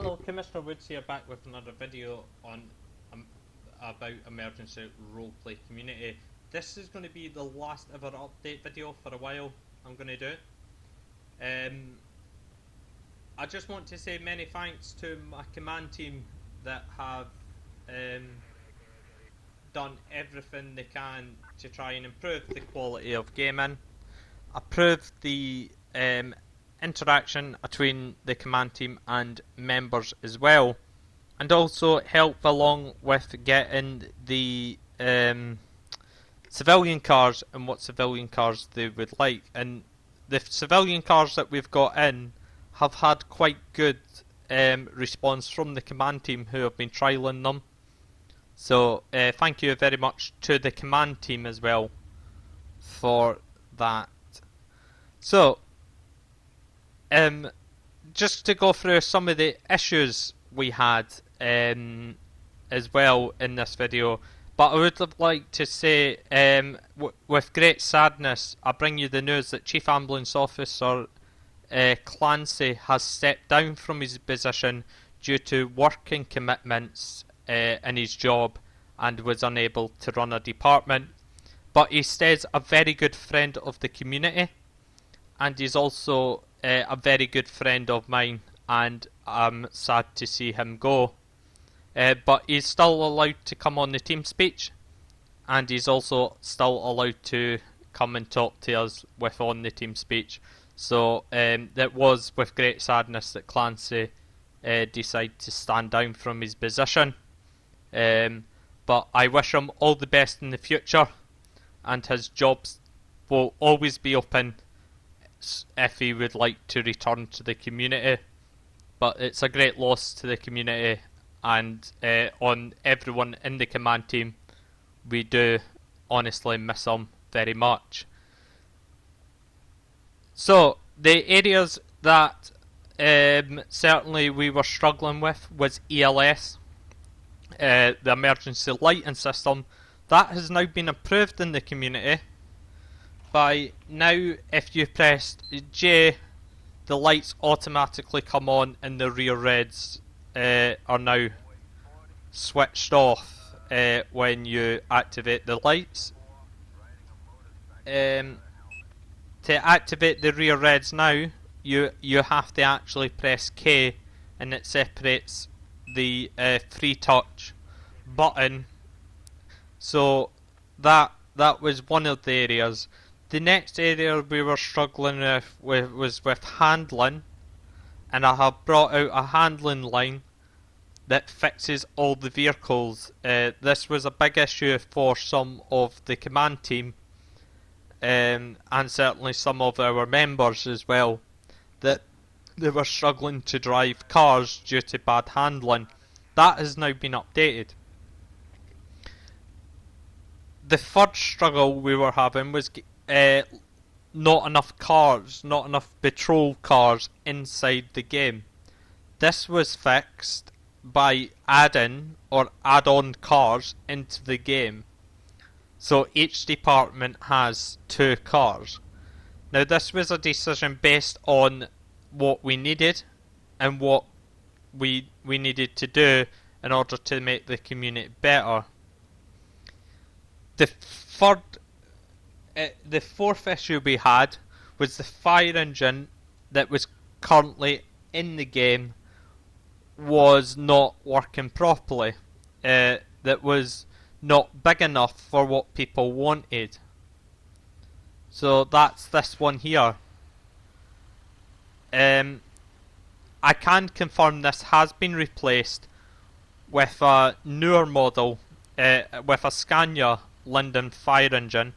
Hello, Commissioner Woods here, back with another video on about emergency roleplay community. This is going to be the last ever update video for a while I'm going to do. I just want to say many thanks to my command team that have done everything they can to try and improve the quality of gaming, improve the interaction between the command team and members as well, and also help along with getting the civilian cars and what civilian cars they would like. And the civilian cars that we've got in have had quite good response from the command team who have been trialling them. So thank you very much to the command team as well for that. So just to go through some of the issues we had as well in this video, but I would like to say with great sadness I bring you the news that Chief Ambulance Officer Clancy has stepped down from his position due to working commitments in his job and was unable to run a department. But he stays a very good friend of the community, and he's also a very good friend of mine, and I'm sad to see him go. But he's still allowed to come on the team speech, and he's also still allowed to come and talk to us on the team speech. So it was with great sadness that Clancy decided to stand down from his position. But I wish him all the best in the future, and his jobs will always be open if he would like to return to the community. But it's a great loss to the community, and on everyone in the command team. We do honestly miss him very much. So the areas that certainly we were struggling with was ELS, the emergency lighting system. That has now been improved in the community. By now, if you press J, the lights automatically come on and the rear reds are now switched off when you activate the lights. To activate the rear reds now, you have to actually press K, and it separates the free touch button. So that was one of the areas. The next area we were struggling with was with handling, and I have brought out a handling line that fixes all the vehicles. This was a big issue for some of the command team, and certainly some of our members as well, that they were struggling to drive cars due to bad handling. That has now been updated. The third struggle we were having was not enough cars, not enough patrol cars inside the game. This was fixed by adding or add-on cars into the game. So each department has 2 cars. Now this was a decision based on what we needed and what we needed to do in order to make the community better. The fourth issue we had was the fire engine that was currently in the game was not working properly. That was not big enough for what people wanted. So that's this one here. I can confirm this has been replaced with a newer model, with a Scania Linden fire engine.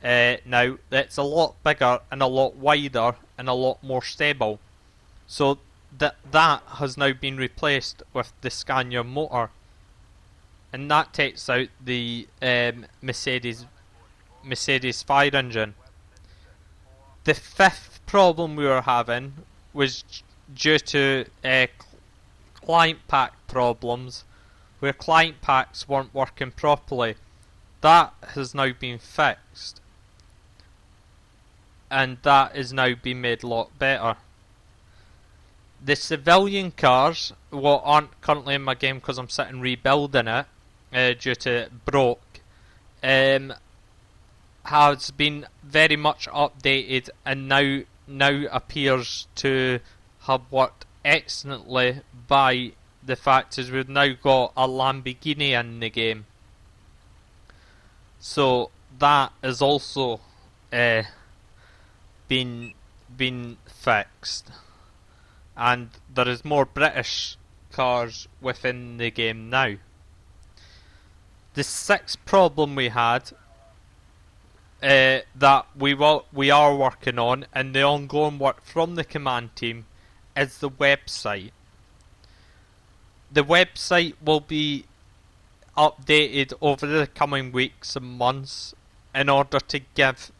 Now it's a lot bigger and a lot wider and a lot more stable. So that has now been replaced with the Scania motor, and that takes out the Mercedes fire engine. The fifth problem we were having was due to client pack problems, where client packs weren't working properly. That has now been fixed, and that is now being made a lot better. The civilian cars, what aren't currently in my game because I'm sitting rebuilding it due to it broke, has been very much updated and now appears to have worked excellently by the fact is we've now got a Lamborghini in the game. So that is also been fixed, and there is more British cars within the game now. The sixth problem we had that we are working on, and the ongoing work from the command team, is the website. The website will be updated over the coming weeks and months in order to give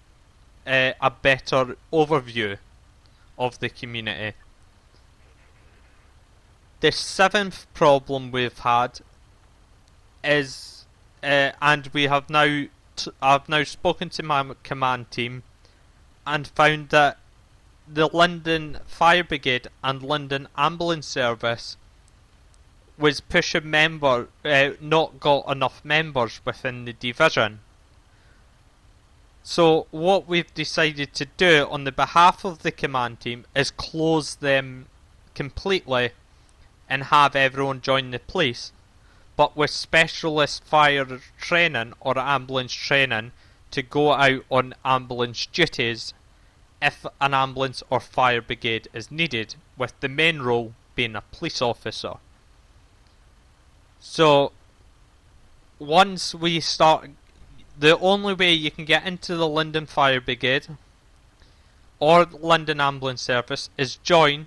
a better overview of the community. The seventh problem we've had is, and we have now, I've now spoken to my command team and found that the London Fire Brigade and London Ambulance Service was pushing not got enough members within the division. So what we've decided to do on the behalf of the command team is close them completely and have everyone join the police, but with specialist fire training or ambulance training to go out on ambulance duties if an ambulance or fire brigade is needed, with the main role being a police officer. So once we start, the only way you can get into the London Fire Brigade or London Ambulance Service is join,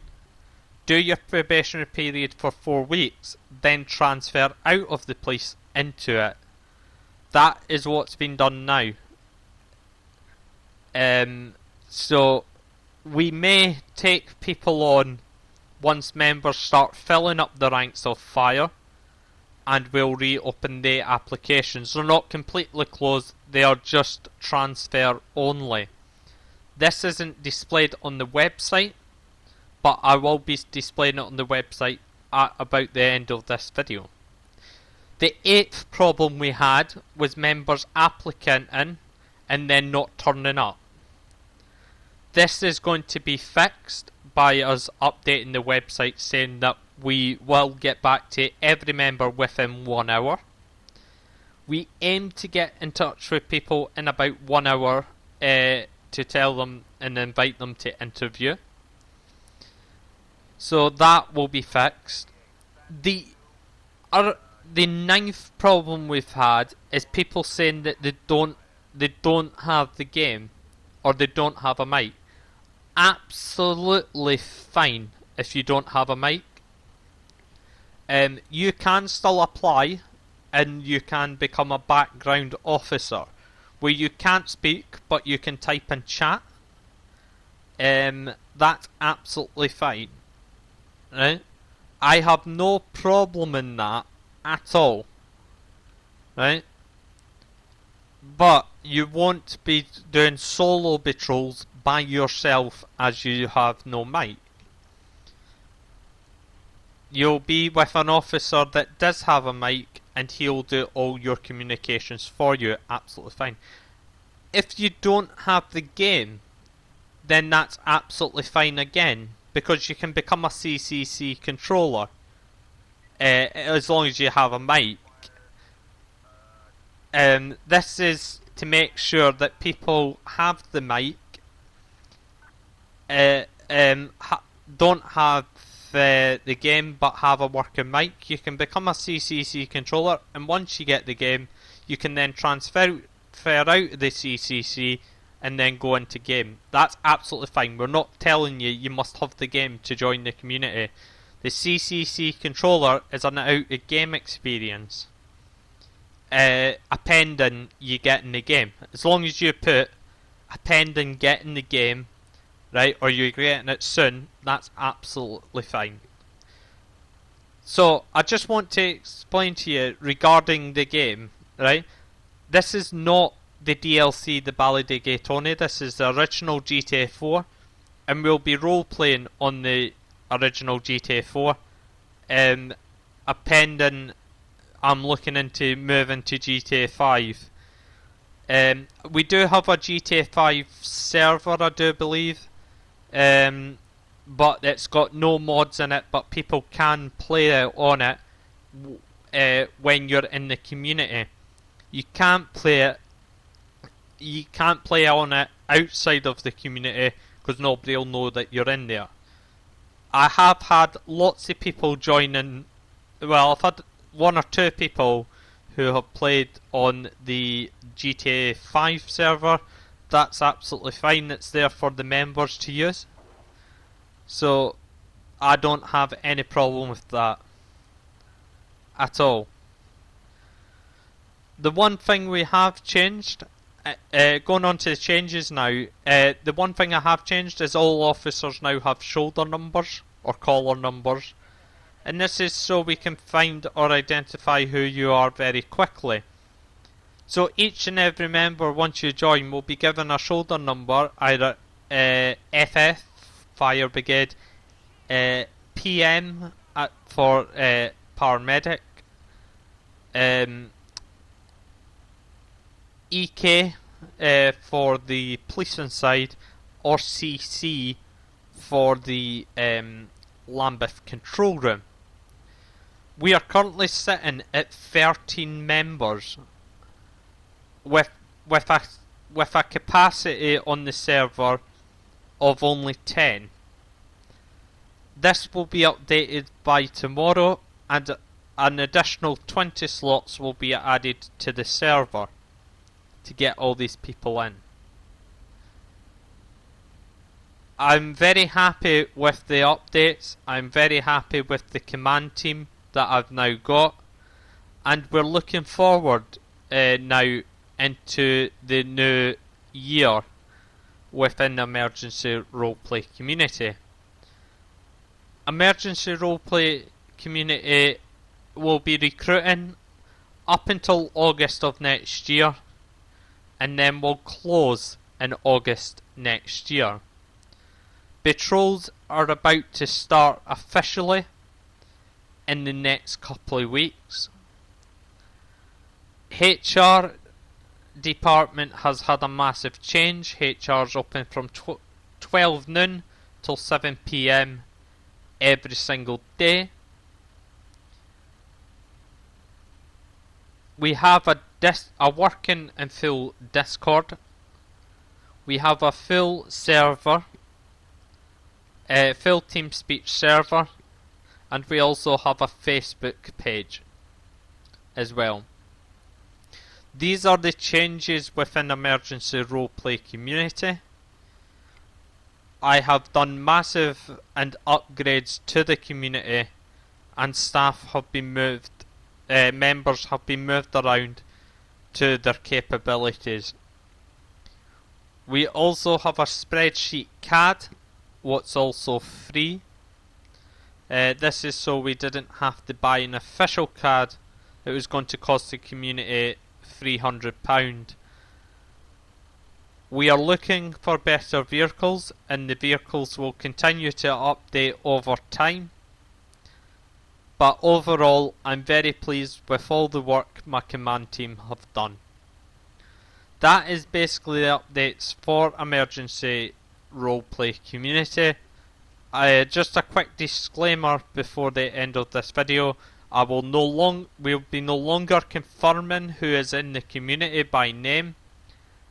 do your probationary period for 4 weeks, then transfer out of the police into it. That is what's been done now. So we may take people on once members start filling up the ranks of fire, and we'll reopen the applications. They're not completely closed, they are just transfer only. This isn't displayed on the website, but I will be displaying it on the website at about the end of this video. The eighth problem we had was members applicant and then not turning up. This is going to be fixed by us updating the website saying that we will get back to every member within 1 hour. We aim to get in touch with people in about 1 hour to tell them and invite them to interview. So that will be fixed. The ninth problem we've had is people saying that they don't have the game or they don't have a mic. Absolutely fine if you don't have a mic. You can still apply and you can become a background officer where you can't speak but you can type and chat. That's absolutely fine. Right? I have no problem in that at all. Right? But you won't be doing solo patrols by yourself as you have no mic. You'll be with an officer that does have a mic and he'll do all your communications for you. Absolutely fine. If you don't have the game, then that's absolutely fine again, because you can become a CCC controller as long as you have a mic. This is to make sure that people have the mic, don't have the game but have a working mic. You can become a CCC controller, and once you get the game you can then transfer out of the CCC and then go into game. That's absolutely fine. We're not telling you must have the game to join the community. The CCC controller is an out-of-game experience. Appending you get in the game. As long as you put appending get in the game, right, or you're getting it soon, that's absolutely fine. So I just want to explain to you regarding the game, right? This is not the DLC, the Ballydegatoni. This is the original GTA 4, and we'll be role playing on the original GTA 4. Pending, I'm looking into moving to GTA 5. We do have a GTA 5 server, I do believe, but it's got no mods in it, but people can play on it when you're in the community. You can't play it. You can't play on it outside of the community because nobody will know that you're in there. I have had lots of people joining. Well, I've had one or two people who have played on the GTA 5 server. That's absolutely fine. It's there for the members to use. So I don't have any problem with that at all. The one thing we have changed, going on to the changes now, the one thing I have changed is all officers now have shoulder numbers or collar numbers, and this is so we can find or identify who you are very quickly. So each and every member, once you join, will be given a shoulder number, either FF, Fire Brigade, PM for paramedic, EK for the policeman side, or CC for the Lambeth control room. We are currently sitting at 13 members with a capacity on the server of only 10. This will be updated by tomorrow, and an additional 20 slots will be added to the server to get all these people in. I'm very happy with the updates. I'm very happy with the command team that I've now got, and we're looking forward now into the new year within the emergency roleplay community. Emergency roleplay community will be recruiting up until August of next year, and then will close in August next year. Patrols are about to start officially in the next couple of weeks. HR department has had a massive change. HR's open from 12 noon till 7 PM every single day. We have a working and full Discord. We have a full server, full TeamSpeak server, and we also have a Facebook page as well. These are the changes within emergency roleplay community. I have done massive and upgrades to the community, and staff have been moved, members have been moved around to their capabilities. We also have a spreadsheet CAD, what's also free. This is so we didn't have to buy an official CAD. It was going to cost the community £300. We are looking for better vehicles, and the vehicles will continue to update over time. But overall, I'm very pleased with all the work my command team have done. That is basically the updates for emergency roleplay community. Just a quick disclaimer before the end of this video. We'll be no longer confirming who is in the community by name.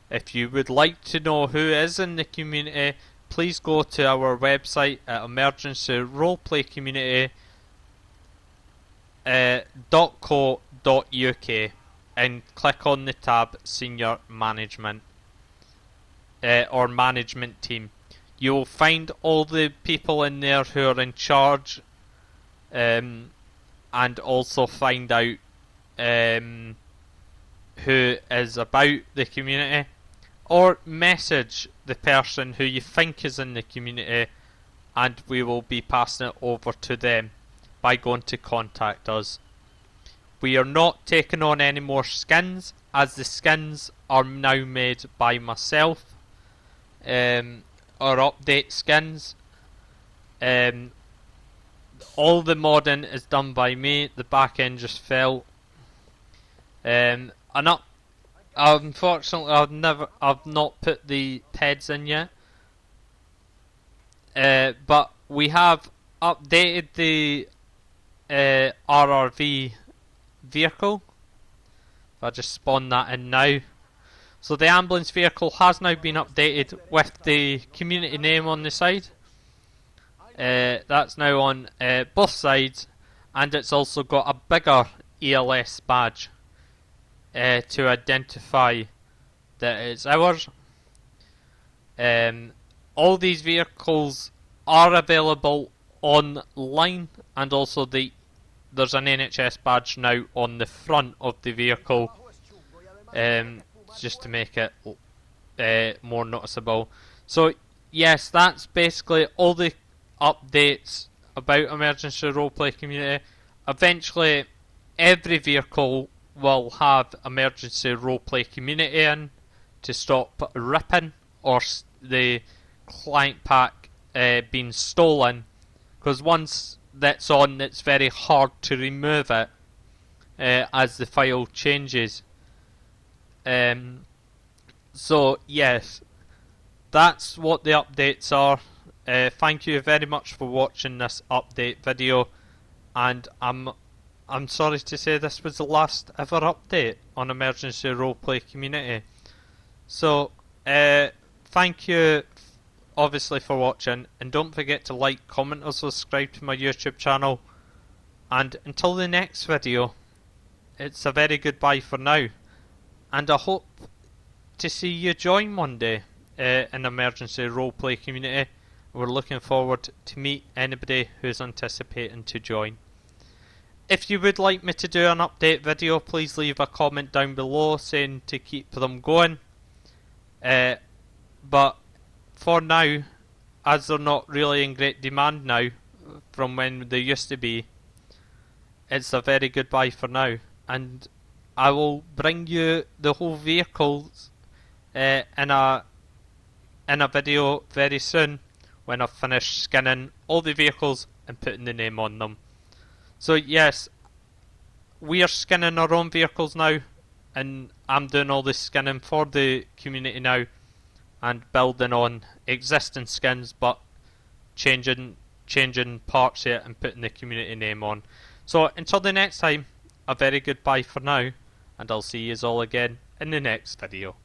If you would like to know who is in the community, please go to our website at emergencyroleplaycommunity.co.uk and click on the tab Senior Management or Management Team. You will find all the people in there who are in charge, and also find out who is about the community, or message the person who you think is in the community, and we will be passing it over to them by going to contact us. We are not taking on any more skins, as the skins are now made by myself, or update skins. all the modding is done by me. The back end just fell. And unfortunately, I've not put the PEDs in yet. But we have updated the RRV vehicle. If I just spawn that in now. So the ambulance vehicle has now been updated with the community name on the side. That's now on both sides, and it's also got a bigger ELS badge to identify that it's ours. All these vehicles are available online, and also there's an NHS badge now on the front of the vehicle, just to make it more noticeable. So yes, that's basically all the updates about emergency roleplay community. Eventually, every vehicle will have emergency roleplay community in to stop ripping or the client pack being stolen, because once that's on, it's very hard to remove it as the file changes. So yes, that's what the updates are. Thank you very much for watching this update video, and I'm sorry to say this was the last ever update on emergency roleplay community. So thank you obviously for watching, and don't forget to like, comment or subscribe to my YouTube channel, and until the next video, it's a very goodbye for now, and I hope to see you join one day in emergency roleplay community. We're looking forward to meet anybody who's anticipating to join. If you would like me to do an update video, please leave a comment down below saying to keep them going. But for now, as they're not really in great demand now from when they used to be, it's a very goodbye for now, and I will bring you the whole vehicles in a video very soon, when I've finished skinning all the vehicles and putting the name on them. So yes, we are skinning our own vehicles now, and I'm doing all the skinning for the community now, and building on existing skins, but changing parts here and putting the community name on. So until the next time, a very goodbye for now, and I'll see you all again in the next video.